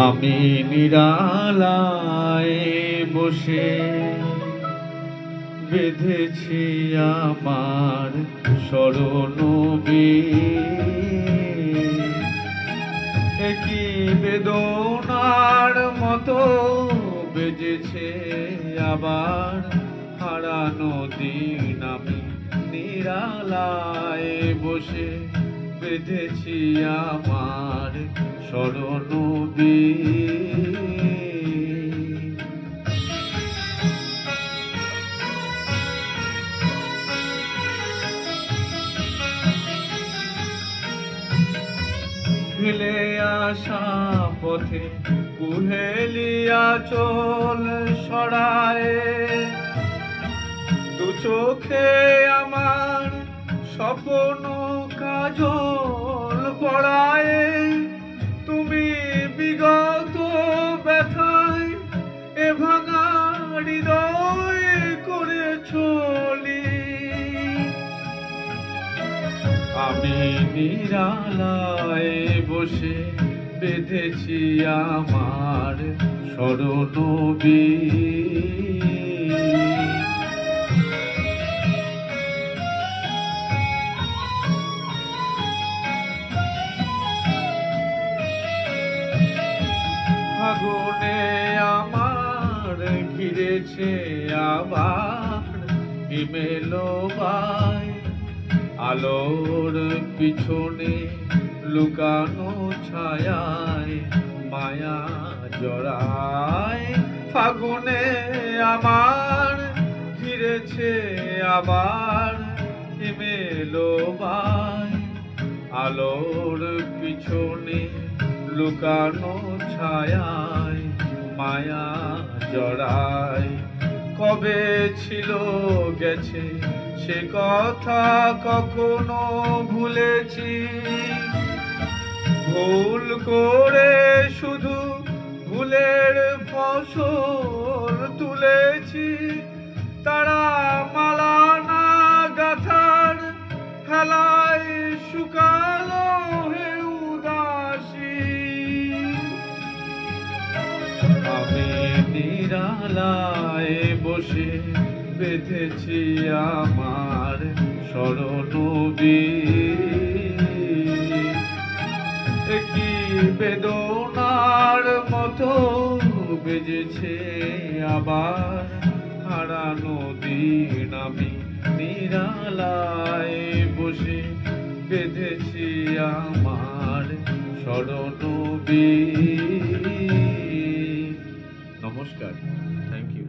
আমি নিরালায় বসে বেঁধেছি আমার শরণবে, কি বেদনার মতো বেজেছে আবার হারানো দিন। আমি নিরালায় বসে বেঁধেছি আমার শরণবে। ফেলে আসা পথে কুহেলিয়া চল সরায়, দু চোখে আমার স্বপ্ন কাজল পড়ায়। তুমি বিগত ব্যথায় এ ভাঙা হৃদয় করে চলি। আমি নিরালায় বসে বেঁধেছি আমার শরণবে। আগুনে আমার ঘিরেছে আবার হিমেলো বাই, আলোর পিছনে লুকানো ছায়ায় মায়া জড়ায়। ফাগুনে আমার ঘিরেছে আবার হিমেলো বাই, আলোর পিছনে লুকানো ছায়ায় মায়া জড়ায়। কবে ছিল গেছে সে কথা কখনো ভুলেছি, ভুল করে শুধু ভুলের ফসল তুলেছি। তারা মালা না গাথার হেলায় শুকালো হে উদাসী। আমি নিরালায় বসে বেঁধেছি আমার শরণবে, কি বেদনার মতো বেজেছে আবার হারানো দিন। আমি নিরালায় বসে বেঁধেছি আমার শরণবে। নমস্কার, থ্যাংক ইউ।